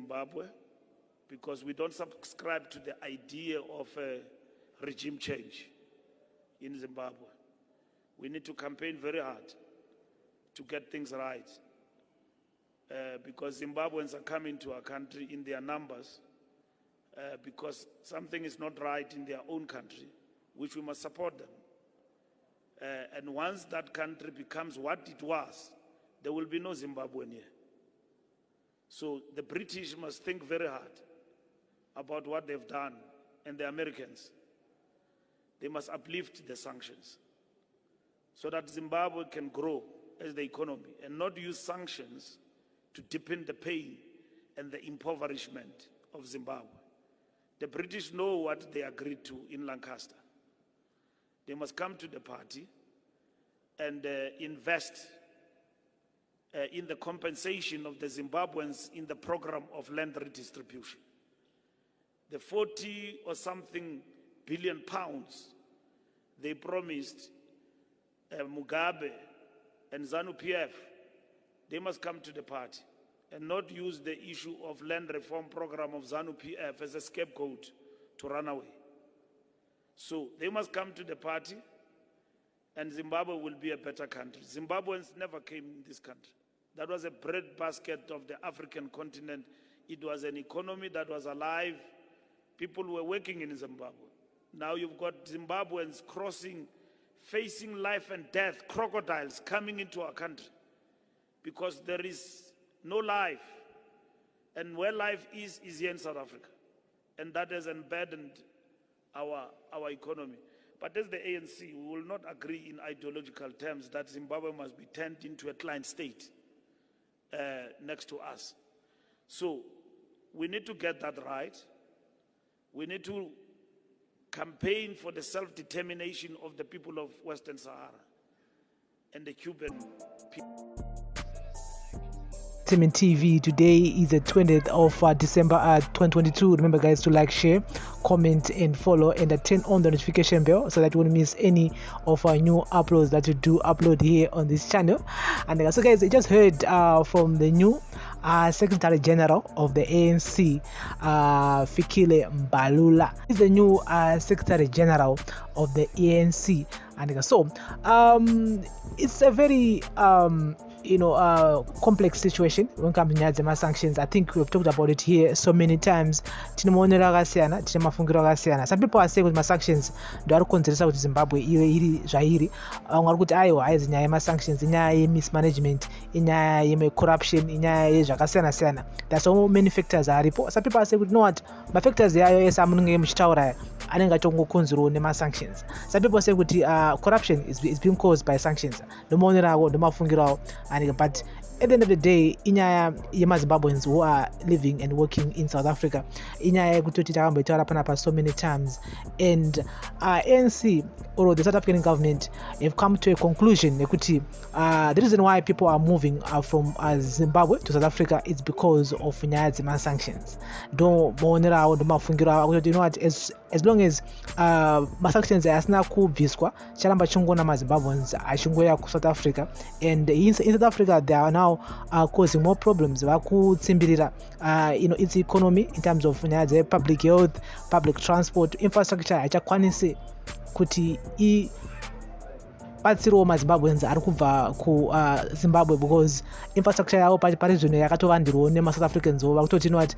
Zimbabwe because we don't subscribe to the idea of a regime change in Zimbabwe. We need to campaign very hard to get things right because Zimbabweans are coming to our country in their numbers because something is not right in their own country, which we must support them. And once that country becomes what it was, there will be no Zimbabwean here. So the British must think very hard about what they've done, and the Americans. They must uplift the sanctions so that Zimbabwe can grow as the economy and not use sanctions to deepen the pain and the impoverishment of Zimbabwe. The British know what they agreed to in Lancaster. They must come to the party and invest in the compensation of the Zimbabweans in the program of land redistribution. The 40 or something billion pounds they promised Mugabe and ZANU-PF, they must come to the party and not use the issue of land reform program of ZANU-PF as a scapegoat to run away. So they must come to the party and Zimbabwe will be a better country. Zimbabweans never came in this country. That was a breadbasket of the African continent. It was an economy that was alive. People were working in Zimbabwe. Now you've got Zimbabweans crossing, facing life and death, crocodiles coming into our country because there is no life. And where life is here in South Africa. And that has embedded our economy. But as the ANC, we will not agree in ideological terms that Zimbabwe must be turned into a client state next to us. So we need to get that right. We need to campaign for the self-determination of the people of Western Sahara and the Cuban people. Team TV. Today is the 20th of December 2022. Remember guys to like, share, comment and follow and turn on the notification bell so that you won't miss any of our new uploads that we do upload here on this channel. And so guys, I just heard from the new Secretary General of the ANC, Fikile Mbalula. He's the new Secretary General of the ANC. And so it's a very complex situation when it comes to Nyadzima sanctions. I think we've talked about it here so many times. Some people are saying with my sanctions do are considered with Zimbabwe iri zvairi vamwe kuti aiwa aizi nyaya yemasanctions inyaya yemismanagement inyaya yecorruption inyaya yezvakasiyana siyana. There's so many factors aripo. Some people are saying, you know what, my factors yayo ese amunenge muchitaura anenge atongokonzerwa nemasanctions. Some people say that corruption is being caused by sanctions. Ndomaonerawo ndomafungirawo. But at the end of the day, inyaya yemaZimbabweans who are living and working in South Africa, inyaya kutotita so many times, and ANC or the South African government have come to a conclusion. The reason why people are moving from Zimbabwe to South Africa is because of Nyadzima sanctions. You know what? As long as sanctions are not kubviswa, charamba chungona maZimbabweans achungoya ku South Africa, and in South Africa they are now causing more problems. Its economy in terms of public health, public transport, infrastructure achakwanise kuti batsiriwo maZimbabweans ari kubva ku Zimbabwe because infrastructure yavo parizvino yakatovandirwawo nemasouth Africans vo vakutoti what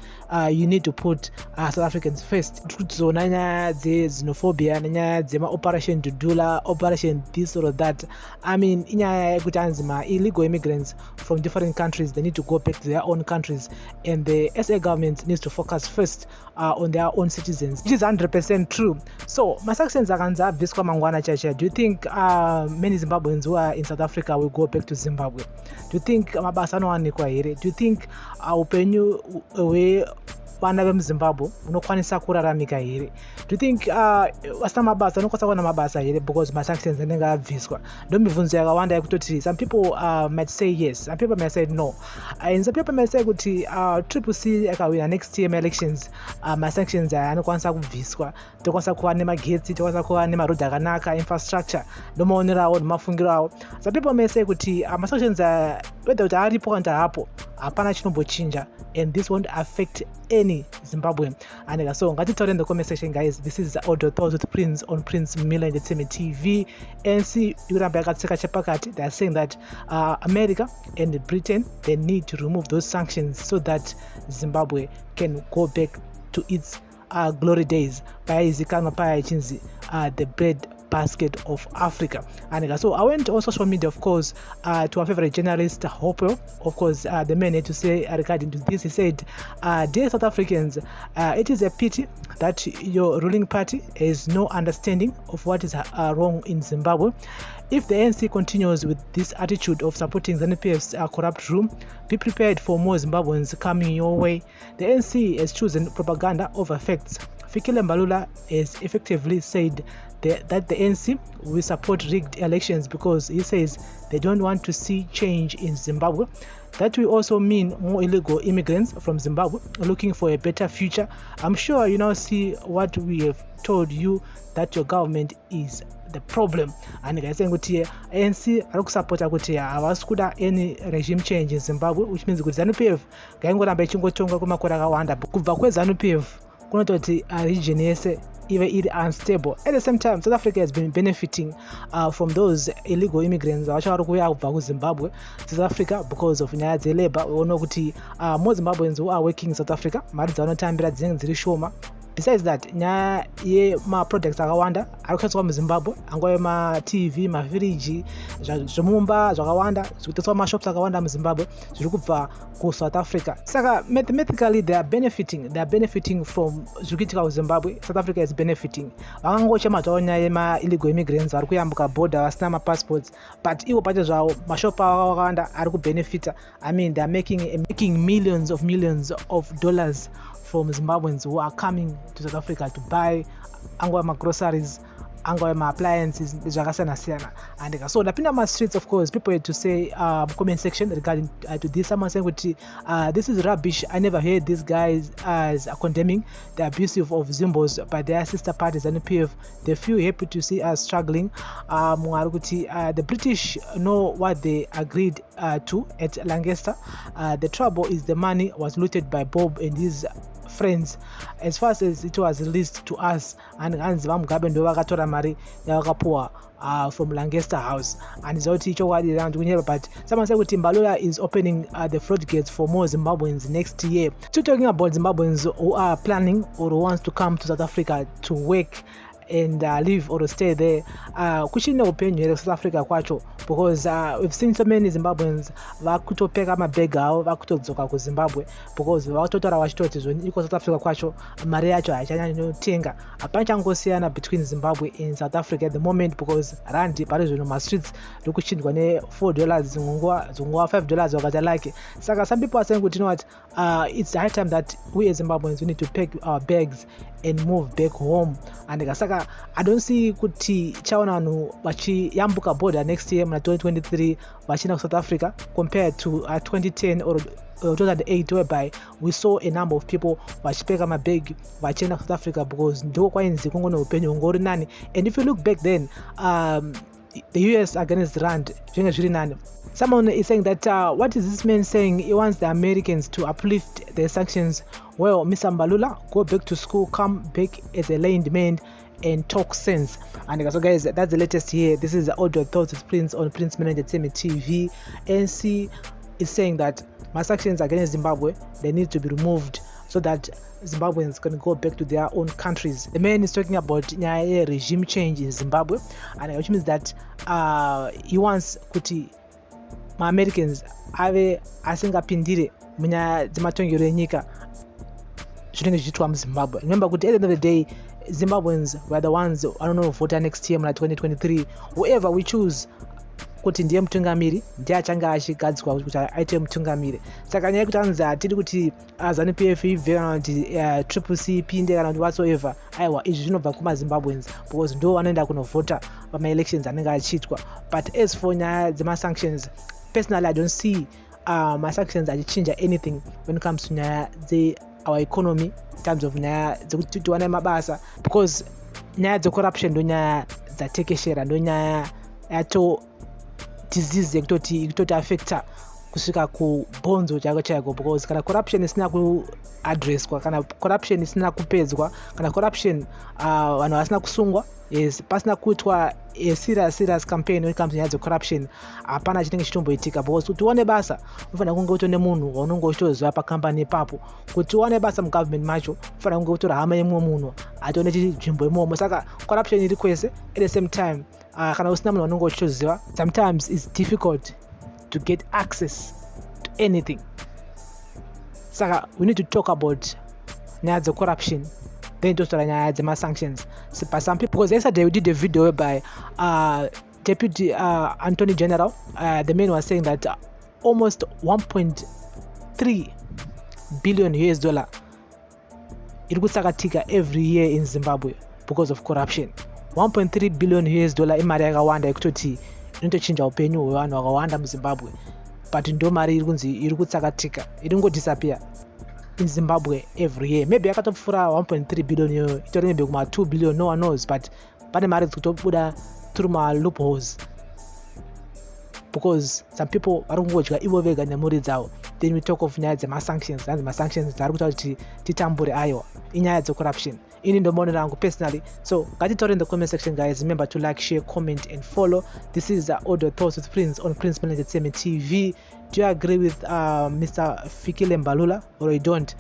you need to put South Africans first. Tikuzoona nyaya dzexenophobia nenyaya dzemaoperation dudula, operation this or that. I mean inyaya yekuti anzi illegal immigrants from different countries, they need to go back to their own countries, and the SA government needs to focus first on their own citizens, which is 100% true. So masanctions akanza abviswa mangwana chacha. Do you think many Zimbabweans who are in South Africa will go back to Zimbabwe? Do you think mabasa anowanikwa here? Do you think upenyu vana vemuzimbabwe unokwanisa kuraramika here? Do you think vasina mabasa vanokwanisa kuwana mabasa here because masanctions anenge abviswa? Ndomibvunzo yakawanda yekutoti some people might say yes, some people might say no, and some people might say kuti triple C akawina next year elections, masanctions aya anokwanisa kubviswa, tokwanisa kuva nemagetsi, tokwanisa kuva nemarodhi akanaka, infrastructure, ndomaonerawo nomafungiro. Some people may say kuti masanctions aya whether kuti aripo kana hapo hapana chinombochinja, and this won't affect any Zimbabwean. And so ngatitaure in the comment section, guys. This is Audio Thoughts with Prince on Prince Mbalula Entertainment TV. NC Yuramba Yakatseka Chapakati, they are saying that America and Britain, they need to remove those sanctions so that Zimbabwe can go back to its glory days. The bread basket of Africa. And so I went on social media, of course, to our favorite journalist, Hopel. Of course, the man had to say regarding to this. He said, dear South Africans, it is a pity that your ruling party has no understanding of what is wrong in Zimbabwe. If the ANC continues with this attitude of supporting ZANU-PF's corrupt rule, be prepared for more Zimbabweans coming your way. The ANC has chosen propaganda over facts. Fikile Mbalula has effectively said that the ANC will support rigged elections because he says they don't want to see change in Zimbabwe. That will also mean more illegal immigrants from Zimbabwe looking for a better future. I'm sure you now see what we have told you, that your government is the problem. And guys saying kuti ANC arikusapota kuti havasi kuda any regime change in Zimbabwe, which means kuti ZANU-PF ngaingoramba ichingotonga kwemakore akawanda. Kubva kweZANU-PF kunototi region yese even it unstable. At the same time, South Africa has been benefiting from those illegal immigrants vacho vari kuuya kubva kuZimbabwe, South Africa, because of nyaya dzelabor. We know kuti more Zimbabweans who are working in South Africa, mari dzavanotambira dzinenge dziri shoma. Besides that, nyaya yemaproducts akawanda arikutsvakwa muZimbabwe, angove matv, mafiriji, zvomumba zvakawanda zvirikutengeswa mashops akawanda muZimbabwe zviri kubva kuSouth Africa. Saka mathematically they are benefiting from zviri kuitika kuZimbabwe. South Africa is benefiting. Vakangochema nyaya yema-illegal immigrants vari kuyambuka border vasina mapassports, but ivo pacho zvavo mashop akawanda ari kubenefita. I mean, they are making millions of dollars from Zimbabweans who are coming to South Africa to buy angwa groceries, angwa appliances, zvakasiyana. And so napinda ma streets, of course, people had to say comment section regarding to this. Someone saying this is rubbish. I never heard these guys as condemning the abuse of Zimbos by their sister parties and PF. They feel happy to see us struggling. The British know what they agreed to at Lancaster. The trouble is the money was looted by Bob and his friends as fast as it was released to us, and Hanziva Mugabe ndo vakatora mari yavakapuwa from Lancaster House. And zoti chokwadi around kunyeba, but someone said kuti Mbalula is opening the floodgates for more Zimbabweans next year. Still talking about Zimbabweans who are planning or who wants to come to South Africa to work and live or stay there. Kuchine upenyu here South Africa kwacho, because we've seen so many Zimbabweans vakutopeka mabhegi avo vakutodzoka kuZimbabwe because vatotora vachitoti zvoni iko South Africa kwacho mari yacho haichanyanyinotenga. Hapana changosiyana between Zimbabwe and South Africa at the moment, because randi pari zvino mastreets rikuchindwa ne$4 zingungwa $5 wakati like. Saka some people are saying, you know what, it's high time that we as Zimbabweans, we need to pack our bags and move back home. And saka I don't see kuti chaona vanhu vachiyambuka border next year muna 2023 vachina ku South Africa compared to 2010 or 2008, whereby we saw a number of people vachipeka mabhegi vachienda ku South Africa because ndiko kwainzi kungo neupenyu hungori nani. And if you look back then, the US against Rand zvinenge zviri nani. Someone is saying that what is this man saying? He wants the Americans to uplift their sanctions. Well, Mr. Mbalula, go back to school, come back as a learned man and talk sense. And so guys, that's the latest here. This is the Audio Thoughts with Prince on Prince Mbalula Entertainment TV. NC is saying that my sanctions against Zimbabwe, they need to be removed so that Zimbabweans can go back to their own countries. The man is talking about regime change in Zimbabwe, and which means that he wants kuti ma-Americans ave asingapindire munyaya dzematongero enyika zvinenge zvichiitwa muZimbabwe. Remember kuti at the end of the day, Zimbabweans were the ones, I don't know, voter next year, 2023. Whoever we choose, kuti ndiye mutungamiri, ndiye achanga achigadzwa kuti aite mutungamiri. Saka nyaya yekuti anzi atiri kuti ZANU-PF ibve kana kuti Triple C ipinde kana kuti whatsoever, aiwa izvi zvinobva kumaZimbabweans because ndo vanoenda kunovhota pama-elections anenge achiitwa. But as for nyaya dzema-sanctions, personally I don't see ma-sanctions achichinja anything when it comes to nyaya our economy in terms of nyaya dzekuti tiwane mabasa, because nyaya dzecorruption ndo nyaya dzatekeshera, ndo nyaya yato disease yekutoti affecta kusvika kubhonzo chaiko, because kana corruption isina kuaddresswa, kana corruption isina kupedzwa, kana corruption vanhu vasina kusungwa, yes, pasina kuitwa a serious campaign when it comes to nyaya dzecorruption, hapana chinenge chitomboitika. Because kuti uone basa unofanira kunge utone munhu waunenge uchitoziva pakambani ipapo. Kuti uone basa mugovernment macho unofanira kunge utora hama yemumwe munhu atione nzvimbo imomo. Saka corruption iri kwese. At the same time, kana usina munhu waunenge uchitoziva, sometimes it's difficult to get access to anything. Saka we need to talk about nyaya dzecorruption, then tosora nyaya dzema-sanctions. But some people, because yesterday we did a video whereby Deputy Attorney General, the man was saying that almost 1.3 billion US dollar iri kutsakatika every year in Zimbabwe because of corruption. 1.3 billion US dollar imari yakawanda yekutoti inotochinja upenyu hwevanhu vakawanda muZimbabwe, but ndo mari iri kutsakatika, iri ngodisappear in Zimbabwe every year. Maybe yakatopfura 1.3 billion iyoyo, itori maybe kuma 2 billion, no one knows, but pane mari dzikutobuda through ma loopholes because some people vari kungodya ivo vega nemhuri dzavo. Then we talk of nyaya dzema-sanctions, and ma-sanctions dzari kuita kuti titambure aiwa inyaya dzecorruption. Ini ndo maonero angu personally. So ngatitaure in the comment section, guys. Remember to like, share, comment and follow. This is Audio Thoughts with Prince on Prince Entertainment TV. Do you agree with Mr. Fikile Mbalula or you don't?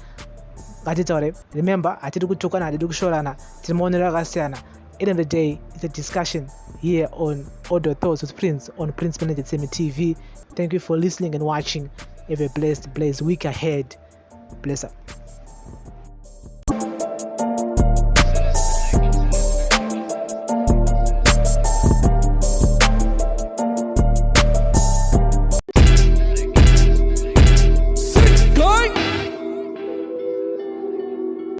Ngatitaure. Remember, atiri kutukana, atiri kushorana, tiri maonero akasiyana. End of the day, it's a discussion here on Audio Thoughts with Prince on Prince Entertainment TV. Thank you for listening and watching. Have a blessed week ahead. Bless up.